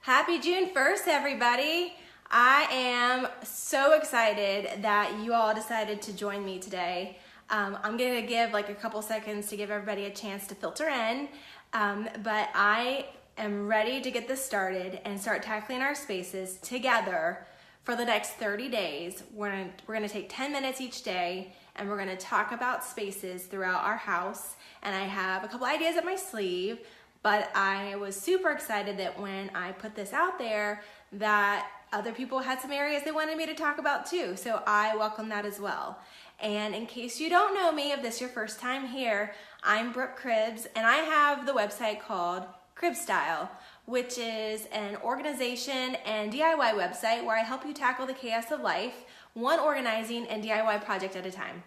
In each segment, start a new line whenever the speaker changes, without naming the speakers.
Happy June 1st, everybody. I am so excited that you all decided to join me today. I'm gonna give like a couple seconds to give everybody a chance to filter in, but I am ready to get this started and start tackling our spaces together for the next 30 days. We're gonna take 10 minutes each day and we're gonna talk about spaces throughout our house. And I have a couple ideas up my sleeve, but I was super excited that when I put this out there that other people had some areas they wanted me to talk about too. So I welcome that as well. And in case you don't know me, if this is your first time here, I'm Brooke Cribs and I have the website called Crib Style, which is an organization and DIY website where I help you tackle the chaos of life, one organizing and DIY project at a time.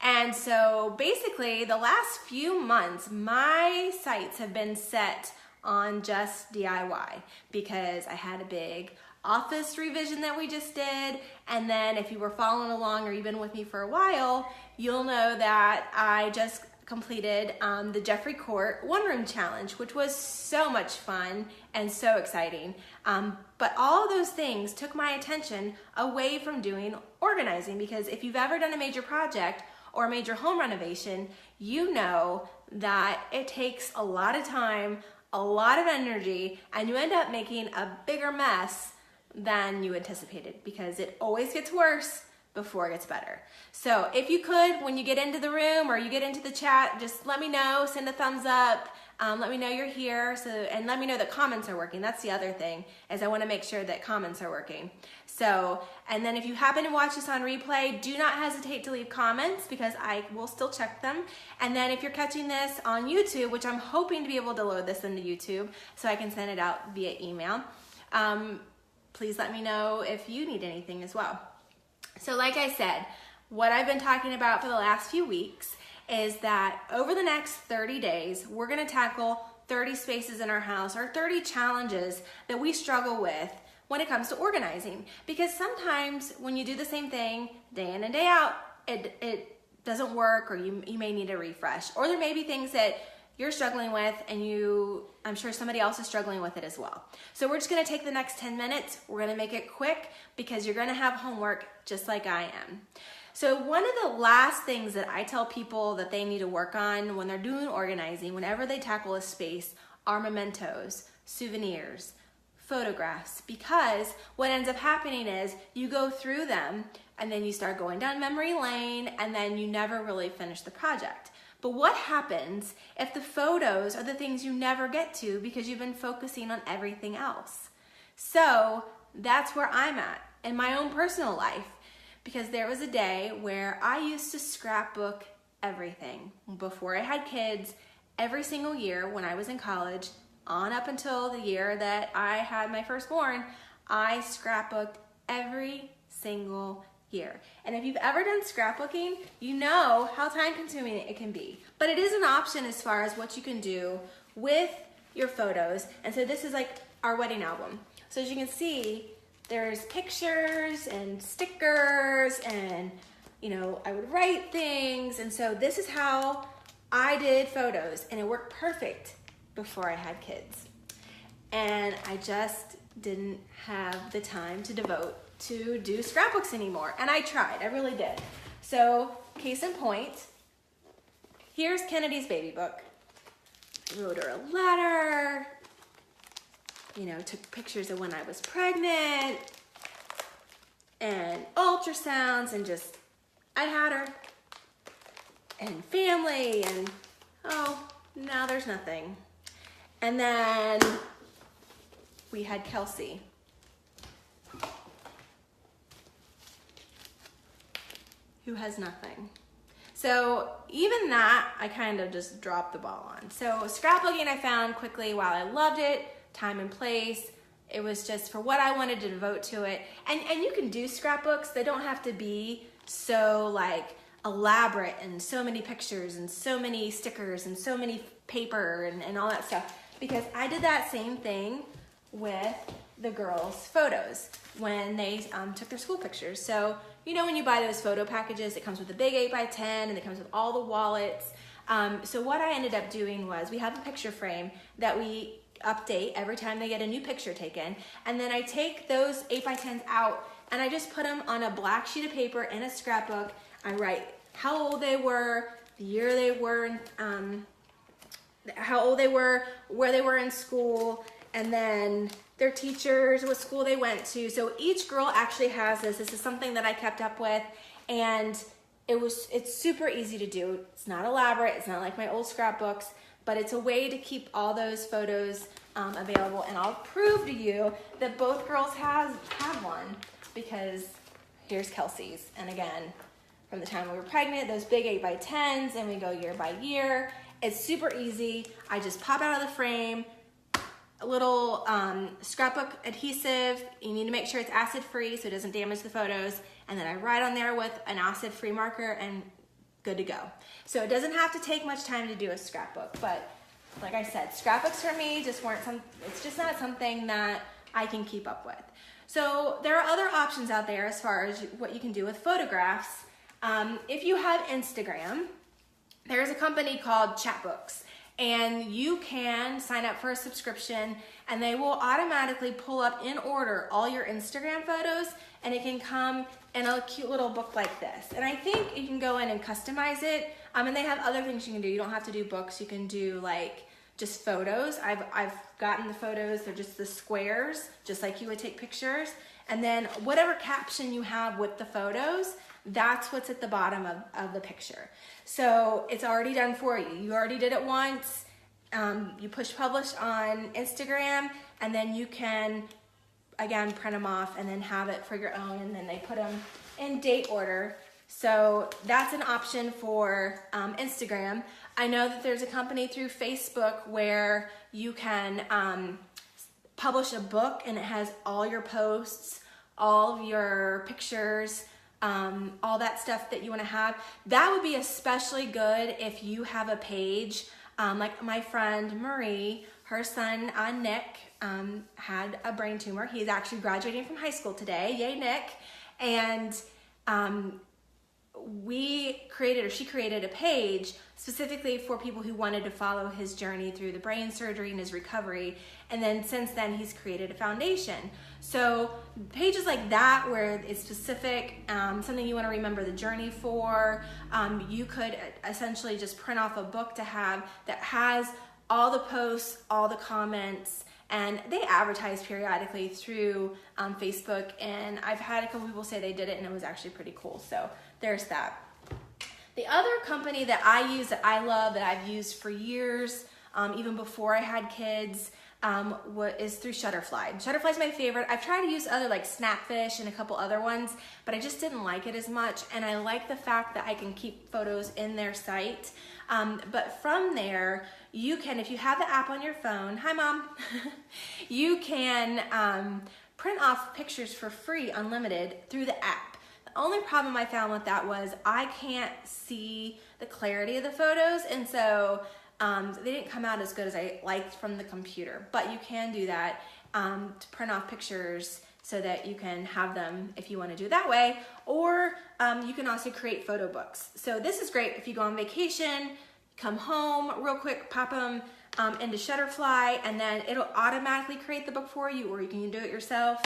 And so basically the last few months, my sights have been set on just DIY because I had a big office revision that we just did. And then if you were following along or you've been with me for a while, you'll know that I just completed the Jeffrey Court One Room Challenge, which was so much fun and so exciting. But all of those things took my attention away from doing organizing, because if you've ever done a major project or a major home renovation, you know that it takes a lot of time, a lot of energy, and you end up making a bigger mess than you anticipated, because it always gets worse before it gets better. So if you could, when you get into the room or you get into the chat, just let me know, send a thumbs up, let me know you're here, and let me know that comments are working. That's the other thing, is I wanna make sure that comments are working. So, and then if you happen to watch this on replay, do not hesitate to leave comments because I will still check them. And then if you're catching this on YouTube, which I'm hoping to be able to load this into YouTube so I can send it out via email, please let me know if you need anything as well. So like I said, what I've been talking about for the last few weeks is that over the next 30 days, we're gonna tackle 30 spaces in our house or 30 challenges that we struggle with when it comes to organizing. Because sometimes when you do the same thing day in and day out, it doesn't work, or you may need a refresh. Or there may be things that you're struggling with and I'm sure somebody else is struggling with it as well. So we're just gonna take the next 10 minutes. We're gonna make it quick because you're gonna have homework just like I am. So one of the last things that I tell people that they need to work on when they're doing organizing, whenever they tackle a space, are mementos, souvenirs, photographs, because what ends up happening is you go through them and then you start going down memory lane and then you never really finish the project. But what happens if the photos are the things you never get to because you've been focusing on everything else? So that's where I'm at in my own personal life, because there was a day where I used to scrapbook everything. Before I had kids, every single year when I was in college, on up until the year that I had my firstborn, I scrapbooked every single year. And if you've ever done scrapbooking, you know how time consuming it can be. But it is an option as far as what you can do with your photos. And so this is like our wedding album. So as you can see, there's pictures and stickers and, you know, I would write things. And so this is how I did photos, and it worked perfect before I had kids. And I just didn't have the time to devote to do scrapbooks anymore. And I tried, I really did. So case in point, here's Kennedy's baby book. I wrote her a letter, you know, took pictures of when I was pregnant and ultrasounds, and just, I had her, and family, and oh, now there's nothing. And then we had Kelsey. Who has nothing. So even that, I kind of just dropped the ball on. So scrapbooking I found quickly, while I loved it, time and place, it was just for what I wanted to devote to it. And you can do scrapbooks. They don't have to be so like elaborate and so many pictures and so many stickers and so many paper and all that stuff. Because I did that same thing with the girls' photos when they took their school pictures. So, you know, when you buy those photo packages, it comes with a big 8x10 and it comes with all the wallets. So what I ended up doing was, we have a picture frame that we update every time they get a new picture taken. And then I take those 8x10s out and I just put them on a black sheet of paper in a scrapbook. I write how old they were, the year they were, how old they were, where they were in school, and then their teachers, what school they went to. So each girl actually has this. This is something that I kept up with, and it's super easy to do. It's not elaborate. It's not like my old scrapbooks, but it's a way to keep all those photos available. And I'll prove to you that both girls have one, because here's Kelsey's. And again, from the time we were pregnant, those big 8x10s, and we go year by year. It's super easy. I just pop out of the frame, a little scrapbook adhesive. You need to make sure it's acid-free so it doesn't damage the photos. And then I write on there with an acid-free marker and good to go. So it doesn't have to take much time to do a scrapbook, but like I said, scrapbooks for me it's just not something that I can keep up with. So there are other options out there as far as what you can do with photographs. If you have Instagram, there's a company called Scrapbooks, and you can sign up for a subscription and they will automatically pull up in order all your Instagram photos, and it can come in a cute little book like this. And I think you can go in and customize it. And they have other things you can do. You don't have to do books. You can do like just photos. I've gotten the photos. They're just the squares, just like you would take pictures. And then whatever caption you have with the photos, that's what's at the bottom of the picture. So it's already done for you. You already did it once. You push publish on Instagram, and then you can, again, print them off and then have it for your own, and then they put them in date order. So that's an option for Instagram. I know that there's a company through Facebook where you can publish a book, and it has all your posts, all of your pictures, all that stuff that you want to have. That would be especially good if you have a page, like my friend Marie, her son Nick had a brain tumor. He's actually graduating from high school today. Yay, Nick. And she created a page specifically for people who wanted to follow his journey through the brain surgery and his recovery. And then since then, he's created a foundation. So pages like that, where it's specific, something you want to remember the journey for, you could essentially just print off a book to have that has all the posts, all the comments, and they advertise periodically through Facebook. And I've had a couple people say they did it and it was actually pretty cool. So there's that. The other company that I use that I love, that I've used for years, even before I had kids, is through Shutterfly. Shutterfly's my favorite. I've tried to use other like Snapfish and a couple other ones, but I just didn't like it as much. And I like the fact that I can keep photos in their site. But from there, you can, if you have the app on your phone, hi mom, you can print off pictures for free, unlimited, through the app. The only problem I found with that was I can't see the clarity of the photos, and so they didn't come out as good as I liked from the computer. But you can do that to print off pictures so that you can have them if you want to do it that way, or you can also create photo books. So this is great if you go on vacation, come home real quick, pop them into Shutterfly, and then it'll automatically create the book for you, or you can do it yourself.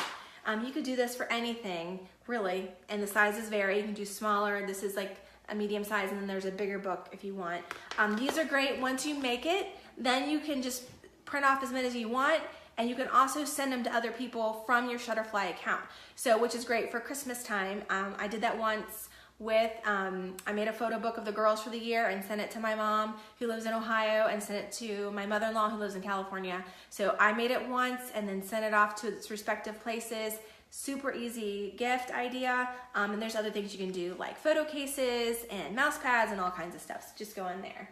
You could do this for anything, really, and the sizes vary. You can do smaller. This is like a medium size, and then there's a bigger book if you want. These are great. Once you make it, then you can just print off as many as you want, and you can also send them to other people from your Shutterfly account. So, which is great for Christmas time. I did that once with, I made a photo book of the girls for the year and sent it to my mom who lives in Ohio, and sent it to my mother-in-law who lives in California. So I made it once and then sent it off to its respective places. Super easy gift idea. And there's other things you can do like photo cases and mouse pads and all kinds of stuff. So just go in there.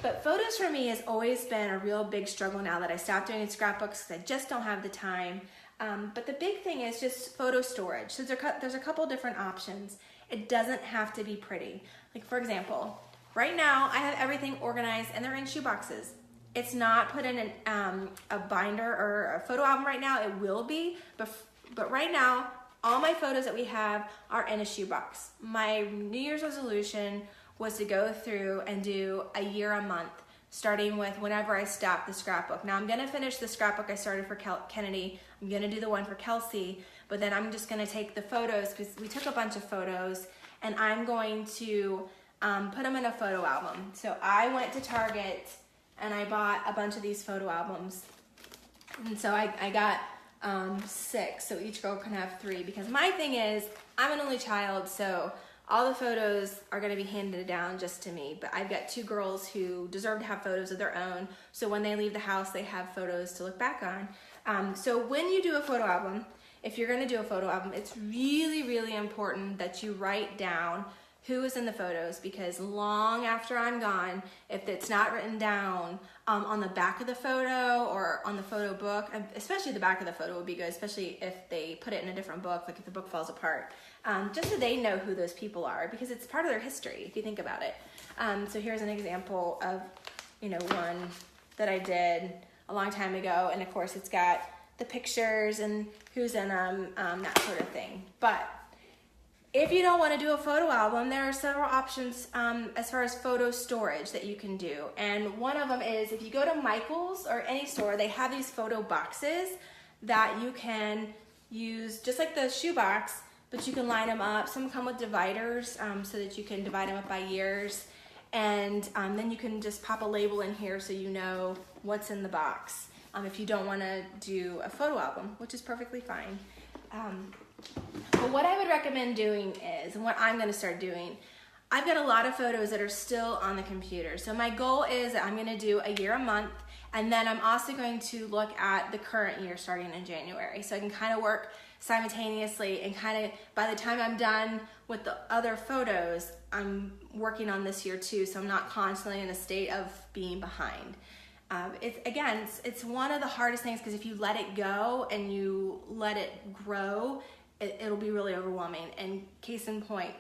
But photos for me has always been a real big struggle now that I stopped doing scrapbooks because I just don't have the time. But the big thing is just photo storage. So there's a couple different options. It doesn't have to be pretty. Like for example, right now I have everything organized and they're in shoe boxes. It's not put in a binder or a photo album right now. It will be, but right now, all my photos that we have are in a shoebox. My New Year's resolution was to go through and do a year a month. starting with whenever I stop the scrapbook. Now I'm gonna finish the scrapbook I started for Kennedy. I'm gonna do the one for Kelsey, but then I'm just gonna take the photos, because we took a bunch of photos, and I'm going to put them in a photo album. So I went to Target and I bought a bunch of these photo albums. And so I got 6, so each girl can have 3, because my thing is, I'm an only child, so all the photos are gonna be handed down just to me, but I've got 2 girls who deserve to have photos of their own, so when they leave the house, they have photos to look back on. So when you do a photo album, if you're gonna do a photo album, it's really, really important that you write down who is in the photos, because long after I'm gone, if it's not written down on the back of the photo or on the photo book, especially the back of the photo would be good, especially if they put it in a different book, like if the book falls apart, just so they know who those people are, because it's part of their history if you think about it. So here's an example of, one that I did a long time ago, and of course it's got the pictures and who's in them, that sort of thing. But if you don't want to do a photo album, there are several options as far as photo storage that you can do. And one of them is, if you go to Michael's or any store, they have these photo boxes that you can use just like the shoe box, but you can line them up. Some come with dividers so that you can divide them up by years. And then you can just pop a label in here so you know what's in the box if you don't want to do a photo album, which is perfectly fine. But what I would recommend doing is, and what I'm going to start doing, I've got a lot of photos that are still on the computer. So my goal is that I'm going to do a year a month, and then I'm also going to look at the current year starting in January. So I can kind of work simultaneously, and kind of by the time I'm done with the other photos, I'm working on this year too, so I'm not constantly in a state of being behind. It's one of the hardest things, because if you let it go and you let it grow, it'll be really overwhelming. And case in point,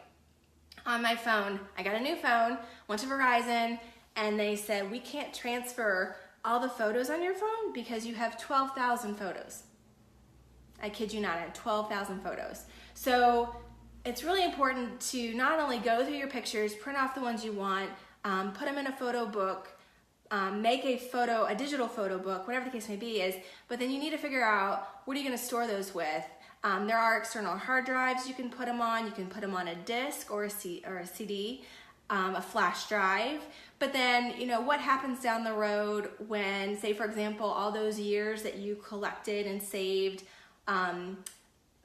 on my phone, I got a new phone, went to Verizon, and they said, we can't transfer all the photos on your phone because you have 12,000 photos. I kid you not, I have 12,000 photos. So it's really important to not only go through your pictures, print off the ones you want, put them in a photo book, make a digital photo book, whatever the case may be is, but then you need to figure out, what are you going to store those with? There are external hard drives you can put them on. You can put them on a disc or a CD, a flash drive. But then, what happens down the road when, say for example, all those years that you collected and saved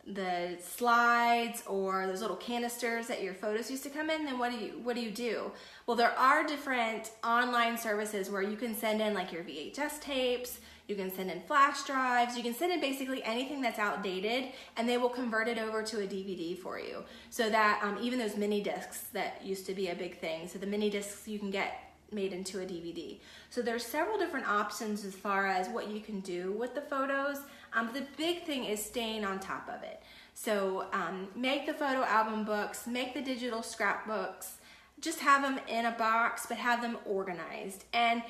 the slides or those little canisters that your photos used to come in, then what do you do? Well, there are different online services where you can send in like your VHS tapes, you can send in flash drives, you can send in basically anything that's outdated, and they will convert it over to a DVD for you. So that even those mini discs that used to be a big thing, so the mini discs you can get made into a DVD. So there's several different options as far as what you can do with the photos. The big thing is staying on top of it. So make the photo album books, make the digital scrapbooks, just have them in a box, but have them organized. And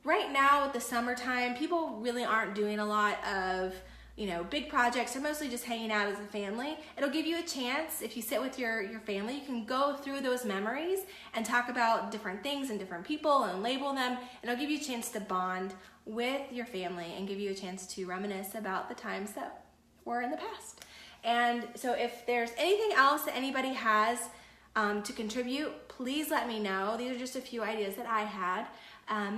right now with the summertime, people really aren't doing a lot of big projects. They're mostly just hanging out as a family. It'll give you a chance, if you sit with your family, you can go through those memories and talk about different things and different people and label them, and it'll give you a chance to bond with your family and give you a chance to reminisce about the times that were in the past. And so if there's anything else that anybody has to contribute, please let me know. These are just a few ideas that I had.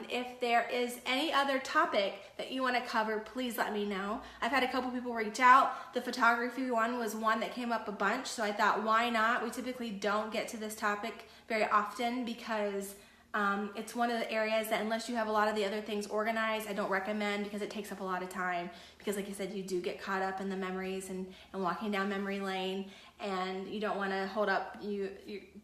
If there is any other topic that you want to cover, please let me know. I've had a couple people reach out. The photography one was one that came up a bunch, so I thought, why not? We typically don't get to this topic very often because it's one of the areas that, unless you have a lot of the other things organized, I don't recommend, because it takes up a lot of time. Because like I said, you do get caught up in the memories and walking down memory lane, and you don't want to hold up you're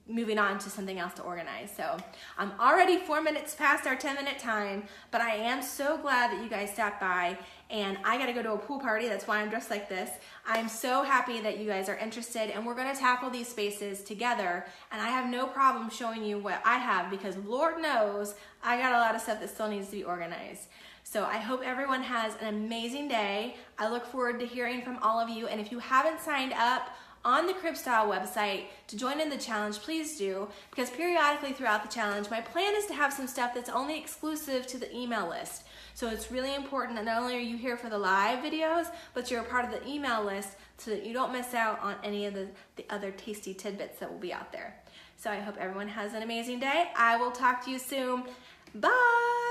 moving on to something else to organize. So I'm already 4 minutes past our 10-minute time, but I am so glad that you guys stopped by, and I got to go to a pool party. That's why I'm dressed like this. I'm so happy that you guys are interested, and we're going to tackle these spaces together, and I have no problem showing you what I have, because Lord knows I got a lot of stuff that still needs to be organized. So I hope everyone has an amazing day. I look forward to hearing from all of you, and if you haven't signed up on the Crib Style website to join in the challenge, please do, because periodically throughout the challenge, my plan is to have some stuff that's only exclusive to the email list. So it's really important that not only are you here for the live videos, but you're a part of the email list so that you don't miss out on any of the other tasty tidbits that will be out there. So I hope everyone has an amazing day. I will talk to you soon. Bye!